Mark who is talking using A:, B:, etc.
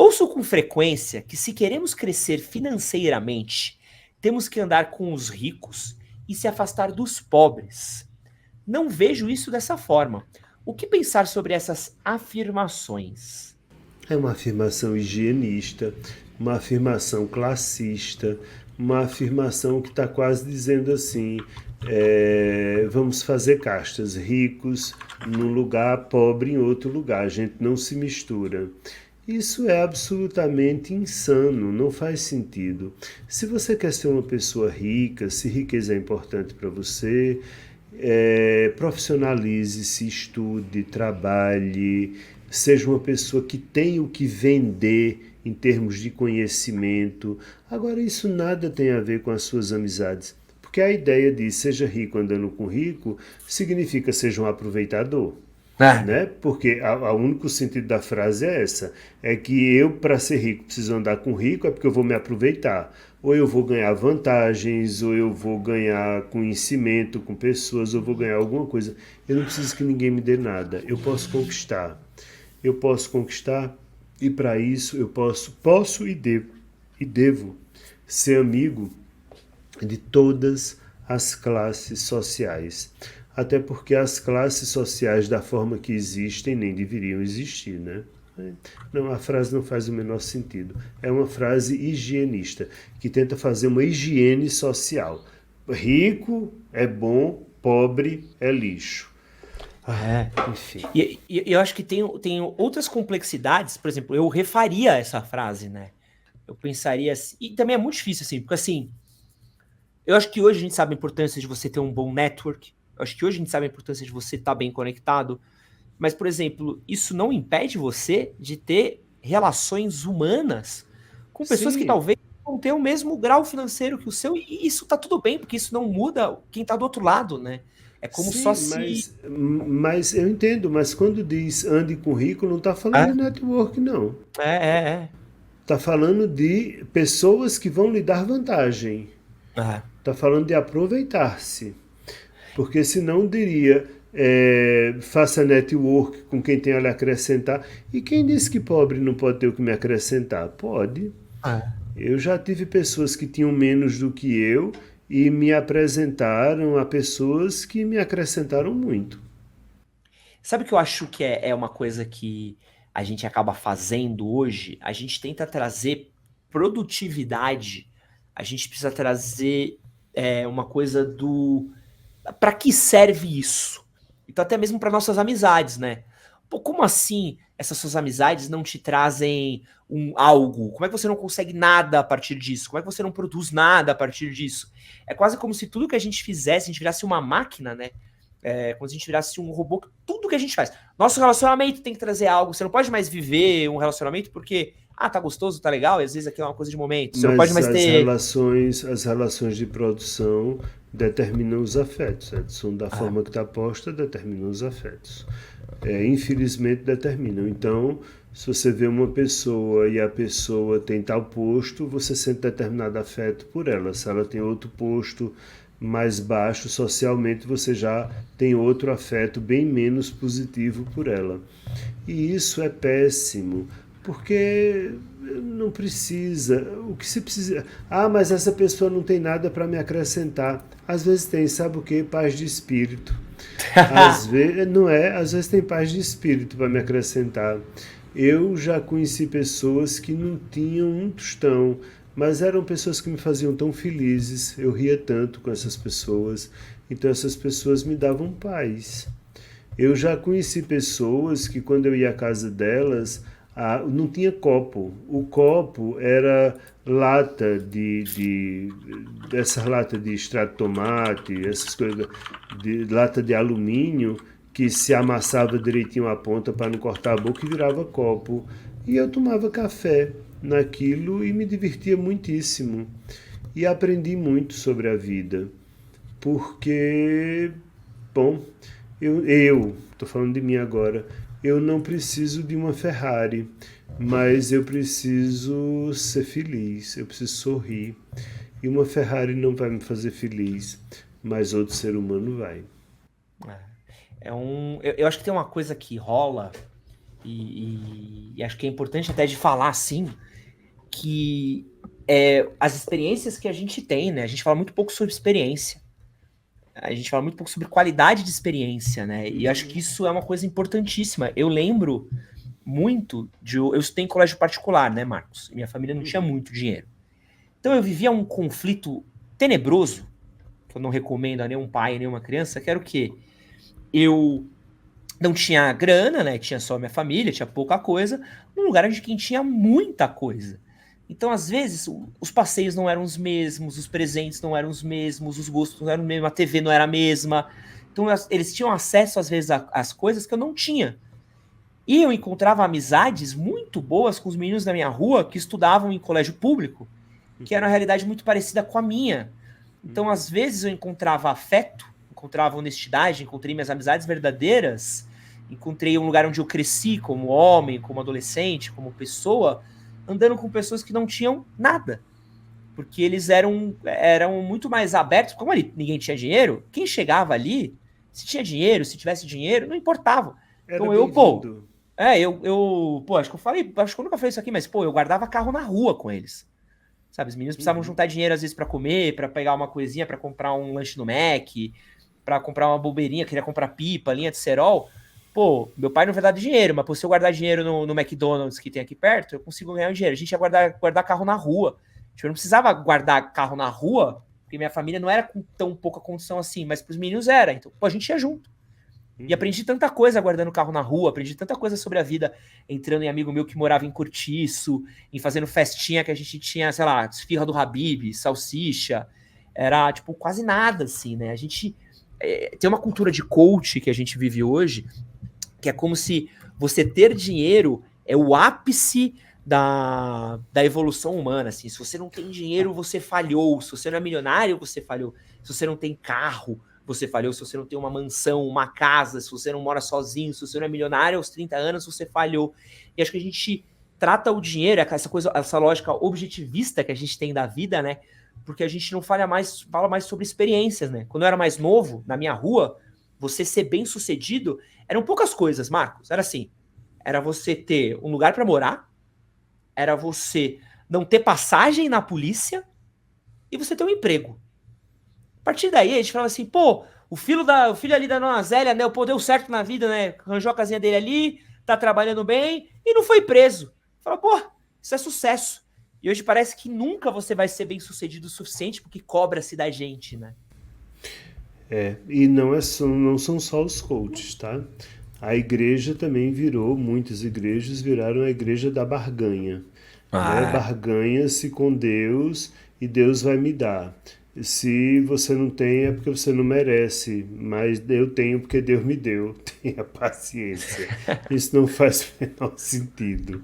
A: Ouço com frequência que se queremos crescer financeiramente, temos que andar com os ricos e se afastar dos pobres. Não vejo isso dessa forma. O que pensar sobre essas afirmações?
B: É uma afirmação higienista, uma afirmação classista, uma afirmação que está quase dizendo assim: vamos fazer castas, ricos num lugar, pobre em outro lugar, a gente não se mistura. Isso é absolutamente insano, não faz sentido. Se você quer ser uma pessoa rica, se riqueza é importante para você, profissionalize-se, estude, trabalhe, seja uma pessoa que tem o que vender em termos de conhecimento. Agora, isso nada tem a ver com as suas amizades. Porque a ideia de seja rico andando com rico significa seja um aproveitador.
A: Ah,
B: Né? Porque o único sentido da frase é essa, é que eu, para ser rico, preciso andar com rico, é porque eu vou me aproveitar. Ou eu vou ganhar vantagens, ou eu vou ganhar conhecimento com pessoas, ou vou ganhar alguma coisa. Eu não preciso que ninguém me dê nada, eu posso conquistar. Eu posso conquistar e para isso eu posso e devo ser amigo de todas as classes sociais. Até porque as classes sociais, da forma que existem, nem deveriam existir, né? Não, a frase não faz o menor sentido. É uma frase higienista, que tenta fazer uma higiene social. Rico é bom, pobre é lixo.
A: é.
B: Enfim.
A: E eu acho que tem outras complexidades, por exemplo, eu refaria essa frase, né? Eu pensaria assim, e também é muito difícil assim, porque assim, eu acho que hoje a gente sabe a importância de você ter um bom network, eu acho que hoje a gente sabe a importância de você estar bem conectado, mas, por exemplo, isso não impede você de ter relações humanas com pessoas que
B: Sim,
A: talvez não tenham o mesmo grau financeiro que o seu, e isso tá tudo bem, porque isso não muda quem tá do outro lado, né? É como só
B: sim,
A: se.
B: mas eu entendo, mas quando diz ande com rico, não está falando
A: É,
B: de network, não.
A: é.
B: Está falando de pessoas que vão lhe dar vantagem.
A: É.
B: Está falando de aproveitar-se. Porque senão diria, faça network com quem tem a lhe acrescentar. E quem disse que pobre não pode ter o que me acrescentar? Pode.
A: É.
B: Eu já tive pessoas que tinham menos do que eu e me apresentaram a pessoas que me acrescentaram muito.
A: Sabe o que eu acho que é uma coisa que a gente acaba fazendo hoje? A gente tenta trazer produtividade, a gente precisa trazer uma coisa do. Para que serve isso? Então, até mesmo para nossas amizades, né? Pô, como assim essas suas amizades não te trazem algo? Como é que você não consegue nada a partir disso? Como é que você não produz nada a partir disso? É quase como se tudo que a gente fizesse, a gente virasse uma máquina, né? Como se a gente virasse um robô, tudo que a gente faz. Nosso relacionamento tem que trazer algo. Você não pode mais viver um relacionamento porque, tá gostoso, tá legal, e às vezes aquilo é uma coisa de momento. Você não pode
B: Mas
A: mais ter.
B: as relações de produção determinam os afetos. Edson, da
A: Ah,
B: forma que está posta, determinam os afetos. Infelizmente determinam. Então, se você vê uma pessoa e a pessoa tem tal posto, você sente determinado afeto por ela. Se ela tem outro posto mais baixo socialmente, você já tem outro afeto bem menos positivo por ela. E isso é péssimo, porque não precisa. O que se precisa? Ah, mas essa pessoa não tem nada para me acrescentar. Às vezes tem, sabe o que? Paz de espírito. Às vezes, não é? Às vezes tem paz de espírito para me acrescentar. Eu já conheci pessoas que não tinham um tostão, mas eram pessoas que me faziam tão felizes. Eu ria tanto com essas pessoas. Então essas pessoas me davam paz. Eu já conheci pessoas que quando eu ia à casa delas, não tinha copo. O copo era lata dessa lata de extrato de tomate, essas coisas, de lata de alumínio que se amassava direitinho a ponta para não cortar a boca e virava copo. E eu tomava café naquilo e me divertia muitíssimo. E aprendi muito sobre a vida. Porque, bom, tô falando de mim agora, eu não preciso de uma Ferrari, mas eu preciso ser feliz, eu preciso sorrir. E uma Ferrari não vai me fazer feliz, mas outro ser humano vai.
A: eu acho que tem uma coisa que rola, E acho que é importante até de falar assim que as experiências que a gente tem, né? A gente fala muito pouco sobre experiência. A gente fala muito pouco sobre qualidade de experiência, né? E acho que isso é uma coisa importantíssima. Eu lembro muito eu estudei em colégio particular, né, Marcos? Minha família não tinha muito dinheiro. Então eu vivia um conflito tenebroso, que eu não recomendo a nenhum pai, a nenhuma criança, que era o quê? Eu não tinha grana, né? Tinha só minha família, tinha pouca coisa, num lugar onde quem tinha muita coisa. Então, às vezes, os passeios não eram os mesmos, os presentes não eram os mesmos, os gostos não eram os mesmos, a TV não era a mesma. Então, eles tinham acesso, às vezes, às coisas que eu não tinha. E eu encontrava amizades muito boas com os meninos da minha rua que estudavam em colégio público, que era uma realidade muito parecida com a minha. Então, às vezes, eu encontrava afeto, encontrava honestidade, encontrei minhas amizades verdadeiras, encontrei um lugar onde eu cresci como homem, como adolescente, como pessoa, andando com pessoas que não tinham nada. Porque eles eram muito mais abertos. Como ali ninguém tinha dinheiro, quem chegava ali, se tinha dinheiro, se tivesse dinheiro, não importava.
B: Era
A: Então
B: bem-vindo.
A: pô, acho que eu falei, acho que eu nunca falei isso aqui, mas, pô, eu guardava carro na rua com eles. Sabe, os meninos precisavam
B: Uhum.
A: juntar dinheiro às vezes pra comer, pra pegar uma coisinha, pra comprar um lanche no Mac, pra comprar uma bobeirinha, queria comprar pipa, linha de cerol. Pô, meu pai não vai dar dinheiro, mas pô, se eu guardar dinheiro no McDonald's que tem aqui perto, eu consigo ganhar um dinheiro. A gente ia guardar carro na rua. Tipo, eu não precisava guardar carro na rua, porque minha família não era com tão pouca condição assim, mas pros meninos era. Então, pô, a gente ia junto. E
B: Uhum.
A: aprendi tanta coisa guardando carro na rua, aprendi tanta coisa sobre a vida, entrando em amigo meu que morava em Cortiço, em fazendo festinha que a gente tinha, sei lá, esfirra do Habib, salsicha. Era, tipo, quase nada, assim, né? A gente tem uma cultura de coach que a gente vive hoje, que é como se você ter dinheiro é o ápice da evolução humana, assim. Se você não tem dinheiro, você falhou. Se você não é milionário, você falhou. Se você não tem carro, você falhou. Se você não tem uma mansão, uma casa, se você não mora sozinho, se você não é milionário aos 30 anos, você falhou. E acho que a gente trata o dinheiro, essa coisa, essa lógica objetivista que a gente tem da vida, né? Porque a gente não fala mais sobre experiências, né? Quando eu era mais novo, na minha rua, você ser bem sucedido eram poucas coisas, Marcos. Era assim: era você ter um lugar para morar, era você não ter passagem na polícia e você ter um emprego. A partir daí, a gente falava assim, pô, o filho ali da Dona Zélia, né, pô, deu certo na vida, né, arranjou a casinha dele ali, tá trabalhando bem e não foi preso. Fala, pô, isso é sucesso. E hoje parece que nunca você vai ser bem sucedido o suficiente porque cobra-se da gente, né?
B: E não são só os coaches, tá? A igreja também virou, muitas igrejas viraram a igreja da barganha, né?
A: Ah,
B: Barganha-se com Deus e Deus vai me dar. Se você não tem é porque você não merece, mas eu tenho porque Deus me deu. Tenha paciência. Isso não faz o menor sentido.